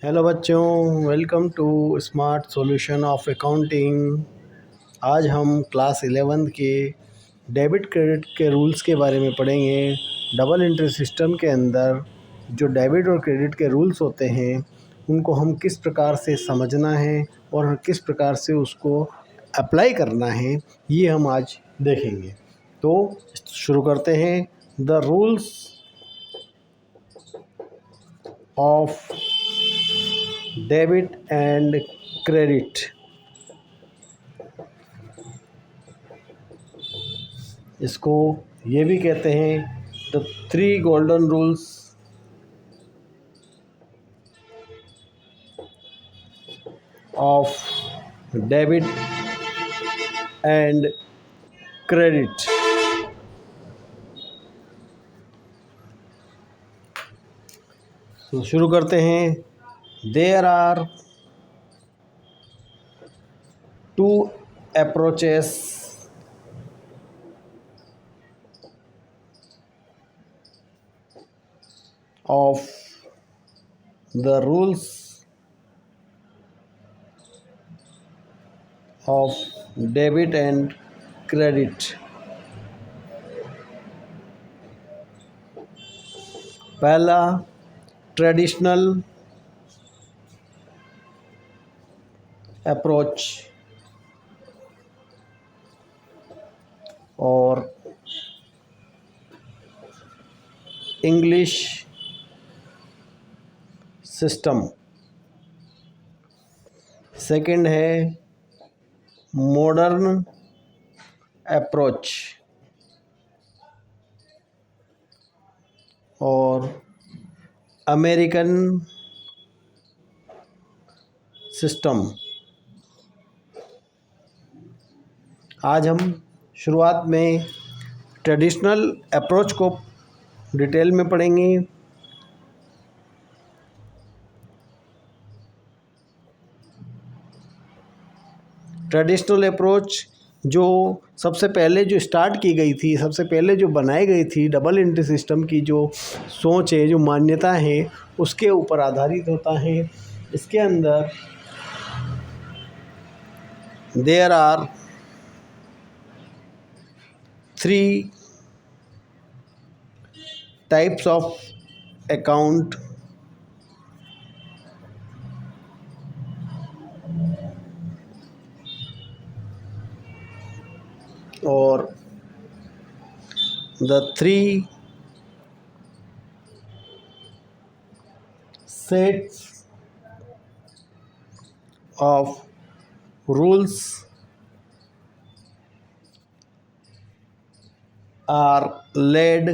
Hello बच्चों, welcome to smart solution of accounting. आज हम क्लास 11 के डेबिट क्रेडिट के रूल्स के बारे में पढ़ेंगे। डबल एंट्री सिस्टम के अंदर जो डेबिट और क्रेडिट के रूल्स होते हैं उनको हम किस प्रकार से समझना है और किस प्रकार से उसको अप्लाई करना है, ये हम आज देखेंगे। तो शुरू करते हैं। The rules of debit and credit. इसको ये भी कहते हैं the 3 golden rules of debit and credit. तो शुरू करते हैं। There are 2 approaches of the rules of debit and credit। पहला ट्रेडिशनल अप्रोच और इंग्लिश सिस्टम। सेकंड है मॉडर्न अप्रोच और अमेरिकन सिस्टम। आज हम शुरुआत में ट्रेडिशनल अप्रोच को डिटेल में पढ़ेंगे। ट्रेडिशनल अप्रोच जो सबसे पहले जो स्टार्ट की गई थी, सबसे पहले जो बनाई गई थी, डबल एंट्री सिस्टम की जो सोच है, जो मान्यता है, उसके ऊपर आधारित होता है। इसके अंदर there are 3 types of account और the 3 sets of rules are laid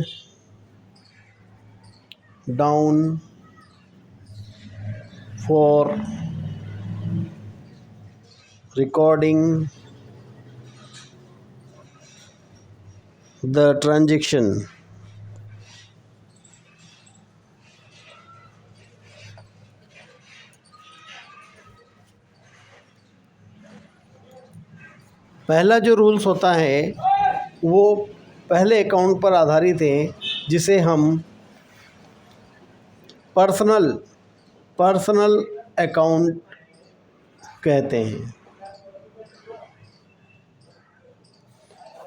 down for recording the transaction। पहला जो रूल्स होता है वो पहले अकाउंट पर आधारित है, जिसे हम पर्सनल अकाउंट कहते हैं।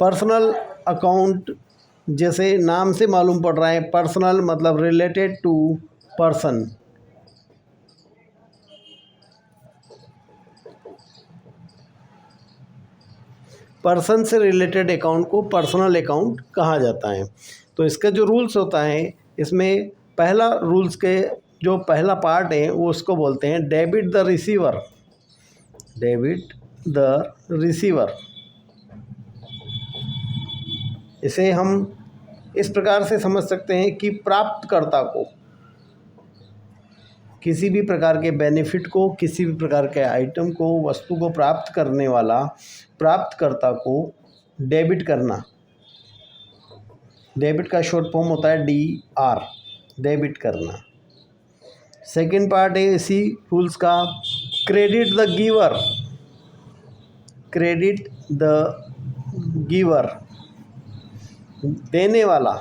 पर्सनल अकाउंट जैसे नाम से मालूम पड़ रहा है, पर्सनल मतलब रिलेटेड टू पर्सन। पर्सन से रिलेटेड अकाउंट को पर्सनल अकाउंट कहा जाता है। तो इसका जो रूल्स होता है, इसमें पहला रूल्स के जो पहला पार्ट है वो उसको बोलते हैं debit the receiver. Debit the receiver, इसे हम इस प्रकार से समझ सकते हैं कि प्राप्तकर्ता को किसी भी प्रकार के बेनिफिट को, किसी भी प्रकार के आइटम को, वस्तु को प्राप्त करने वाला प्राप्तकर्ता को डेबिट करना। डेबिट का शॉर्ट फॉर्म होता है DR, डेबिट करना। सेकंड पार्ट है इसी रूल्स का credit the giver. Credit the giver, देने वाला,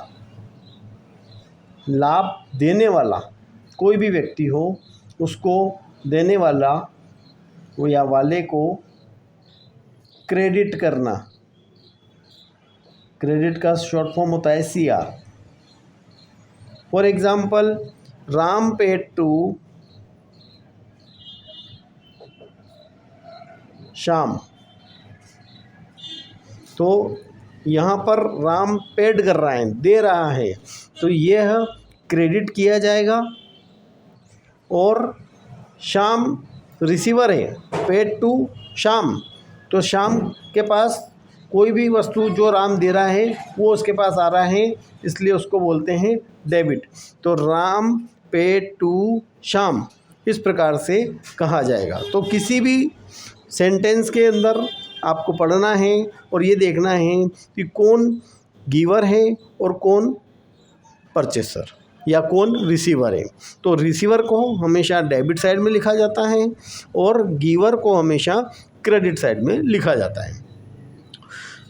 लाभ देने वाला कोई भी व्यक्ति हो उसको देने वाला वो या वाले को क्रेडिट करना। क्रेडिट का शॉर्ट फॉर्म होता है CR। For example, Ram paid to Shyam. तो यहाँ पर राम पेड कर रहा है, दे रहा है, तो यह क्रेडिट किया जाएगा। और श्याम रिसीवर है, पेड टू श्याम, तो श्याम के पास कोई भी वस्तु जो राम दे रहा है वो उसके पास आ रहा है, इसलिए उसको बोलते हैं डेबिट। तो राम पेड टू श्याम, इस प्रकार से कहा जाएगा। तो किसी भी सेंटेंस के अंदर आपको पढ़ना है और ये देखना है कि कौन गिवर है और कौन परचेसर या कौन रिसीवर है। तो रिसीवर को हमेशा डेबिट साइड में लिखा जाता है और गिवर को हमेशा क्रेडिट साइड में लिखा जाता है।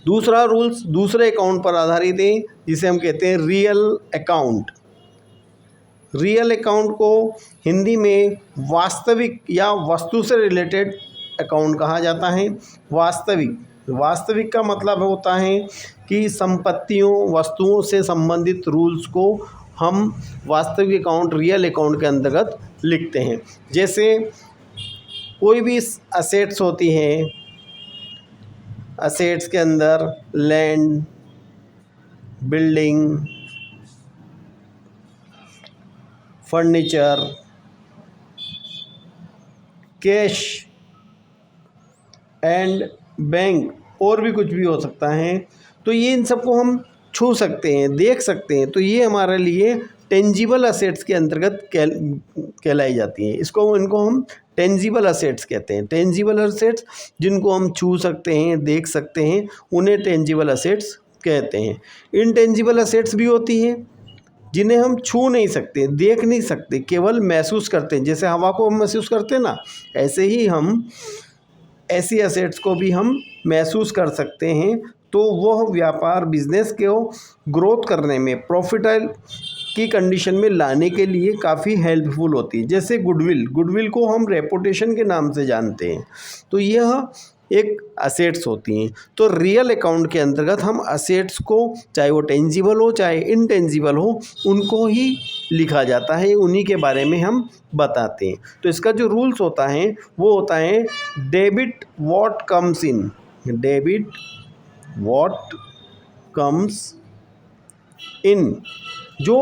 दूसरा रूल्स दूसरे अकाउंट पर आधारित है, जिसे हम कहते हैं रियल अकाउंट। रियल अकाउंट को हिंदी में वास्तविक या वस्तु से रिलेटेड अकाउंट कहा जाता है। वास्तविक का मतलब होता है कि संपत्तियों वस्तुओं से संबंधित रूल्स को हम वास्तविक अकाउंट रियल अकाउंट के अंतर्गत लिखते हैं। जैसे कोई भी असेट्स होती हैं, असेट्स के अंदर land, building, furniture, cash and bank और भी कुछ भी हो सकता है। तो ये इन सबको हम छू सकते हैं, देख सकते हैं, तो ये हमारे लिए टेंजिबल असेट्स के अंतर्गत कहलाई जाती हैं। इनको हम टेंजिबल असेट्स कहते हैं। टेंजिबल असेट्स जिनको हम छू सकते हैं, देख सकते हैं, उन्हें टेंजिबल असेट्स कहते हैं। इनटेंजिबल असेट्स भी होती हैं जिन्हें हम छू नहीं सकते, देख नहीं सकते, केवल महसूस करते हैं। जैसे हवा को हम महसूस करते हैं ना, ऐसे ही हम ऐसी असेट्स को भी हम महसूस कर सकते हैं। तो वह व्यापार बिजनेस को ग्रोथ करने में, प्रॉफिटेबल की कंडीशन में लाने के लिए काफ़ी हेल्पफुल होती है। जैसे गुडविल को हम रेपुटेशन के नाम से जानते हैं, तो यह एक असेट्स होती हैं। तो रियल अकाउंट के अंतर्गत हम असेट्स को, चाहे वो टेंजिबल हो चाहे इनटेंजिबल हो, उनको ही लिखा जाता है, उन्हीं के बारे में हम बताते हैं। तो इसका जो रूल्स होता है वो होता है debit what comes in, debit what comes in, जो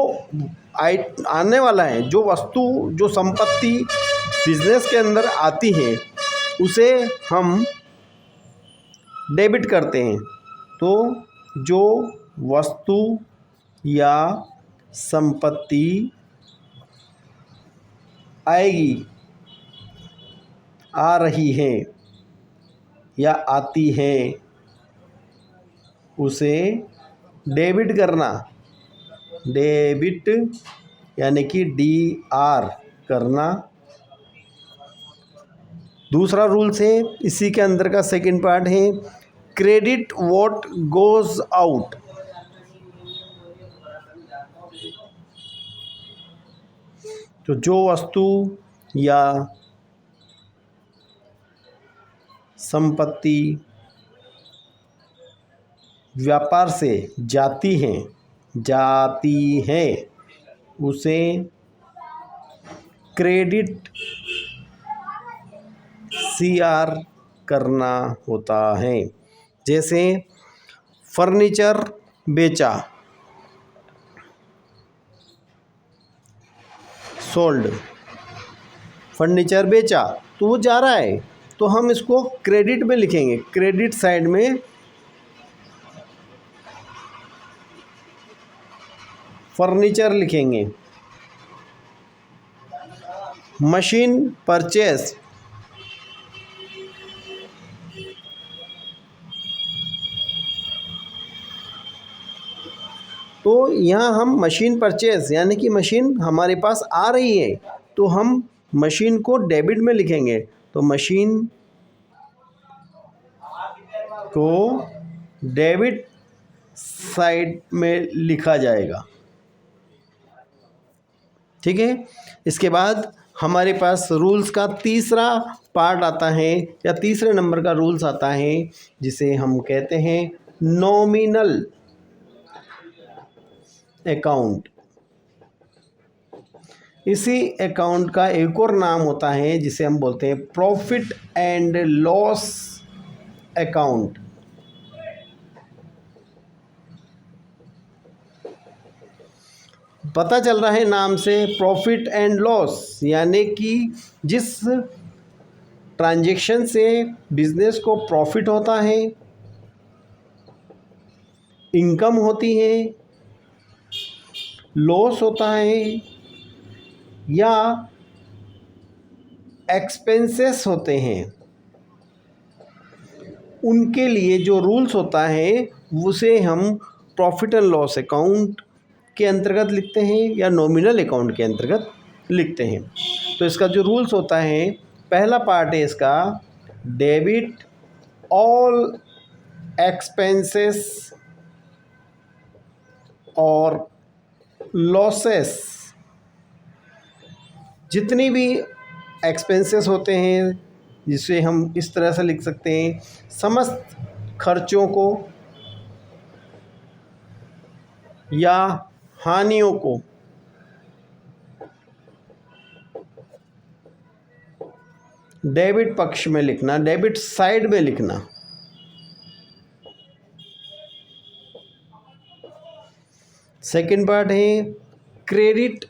आने वाला है, जो वस्तु, जो संपत्ति बिजनेस के अंदर आती है, उसे हम डेबिट करते हैं। तो जो वस्तु या संपत्ति आएगी, आ रही है या आती है, उसे डेबिट करना, डेबिट यानी कि DR करना। दूसरा रूल्स है, इसी के अंदर का सेकंड पार्ट है क्रेडिट व्हाट गोज आउट। तो जो वस्तु या संपत्ति व्यापार से जाती है उसे क्रेडिट CR करना होता है। जैसे फर्नीचर बेचा, सोल्ड, फर्नीचर बेचा, तो वो जा रहा है, तो हम इसको क्रेडिट में लिखेंगे, क्रेडिट साइड में फर्नीचर लिखेंगे। मशीन परचेस, तो यहाँ हम मशीन परचेस यानी कि मशीन हमारे पास आ रही है, तो हम मशीन को डेबिट में लिखेंगे। तो मशीन को डेबिट साइड में लिखा जाएगा। ठीक है। इसके बाद हमारे पास रूल्स का तीसरा पार्ट आता है या तीसरे नंबर का रूल्स आता है जिसे हम कहते हैं नॉमिनल अकाउंट। इसी अकाउंट का एक और नाम होता है जिसे हम बोलते हैं प्रॉफिट एंड लॉस अकाउंट। पता चल रहा है नाम से प्रॉफिट एंड लॉस, यानी कि जिस ट्रांजैक्शन से बिजनेस को प्रॉफिट होता है, इनकम होती है, लॉस होता है या एक्सपेंसेस होते हैं, उनके लिए जो रूल्स होता है उसे हम प्रॉफिट एंड लॉस अकाउंट के अंतर्गत लिखते हैं या नॉमिनल अकाउंट के अंतर्गत लिखते हैं। तो इसका जो रूल्स होता है, पहला पार्ट है इसका डेबिट ऑल एक्सपेंसेस और लॉसेस। जितनी भी एक्सपेंसेस होते हैं, जिसे हम इस तरह से लिख सकते हैं, समस्त खर्चों को या हानियों को डेबिट पक्ष में लिखना, डेबिट साइड में लिखना। सेकंड पार्ट है क्रेडिट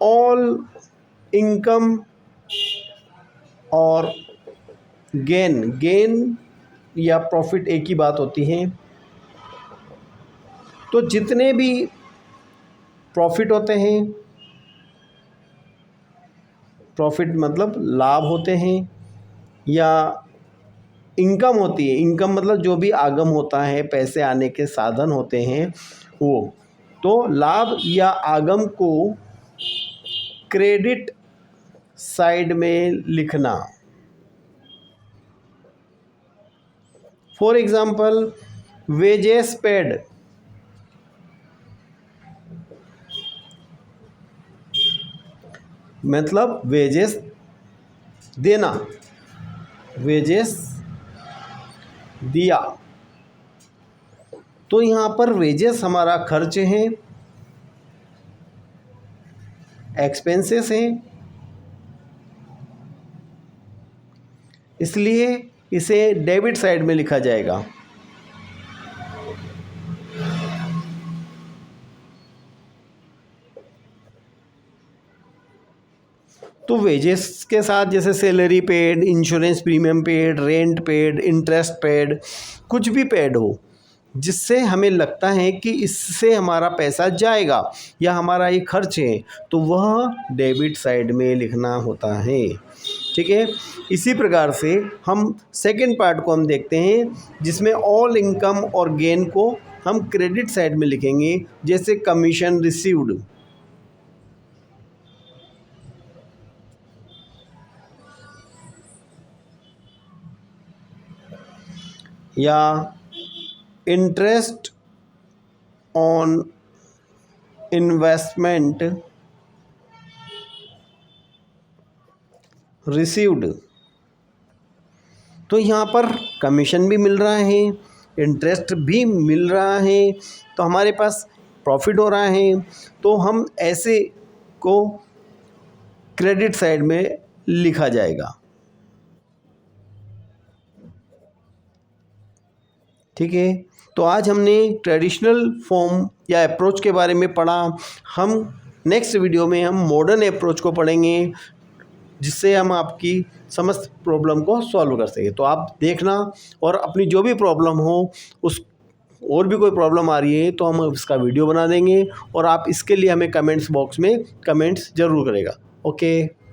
ऑल इनकम और गेन या प्रॉफिट एक ही बात होती है। तो जितने भी प्रॉफिट होते हैं, प्रॉफिट मतलब लाभ होते हैं, या इनकम होती है, इनकम मतलब जो भी आगम होता है, पैसे आने के साधन होते हैं वो, तो लाभ या आगम को क्रेडिट साइड में लिखना। फॉर एग्जाम्पल वेजेस पेड, मतलब वेजेस देना, वेजेस दिया। तो यहाँ पर वेजेस हमारा खर्च है, एक्सपेंसेस हैं, इसलिए इसे डेबिट साइड में लिखा जाएगा। तो वेजेस के साथ जैसे salary paid, insurance premium paid, rent paid, interest paid, कुछ भी पेड हो जिससे हमें लगता है कि इससे हमारा पैसा जाएगा या हमारा ये खर्च है, तो वह डेबिट साइड में लिखना होता है। ठीक है, इसी प्रकार से हम सेकंड पार्ट को हम देखते हैं जिसमें ऑल इनकम और गेन को हम क्रेडिट साइड में लिखेंगे, जैसे कमीशन रिसीव्ड या इंटरेस्ट ऑन इन्वेस्टमेंट रिसीव्ड। तो यहाँ पर कमीशन भी मिल रहा है, इंटरेस्ट भी मिल रहा है, तो हमारे पास प्रॉफिट हो रहा है, तो हम ऐसे को क्रेडिट साइड में लिखा जाएगा। ठीक है, तो आज हमने ट्रेडिशनल फॉर्म या अप्रोच के बारे में पढ़ा। हम नेक्स्ट वीडियो में हम मॉडर्न अप्रोच को पढ़ेंगे, जिससे हम आपकी समस्त प्रॉब्लम को सॉल्व कर सकें। तो आप देखना, और अपनी जो भी प्रॉब्लम हो, उस और भी कोई प्रॉब्लम आ रही है तो हम इसका वीडियो बना देंगे, और आप इसके लिए हमें कमेंट्स बॉक्स में कमेंट्स ज़रूर करेगा। ओके।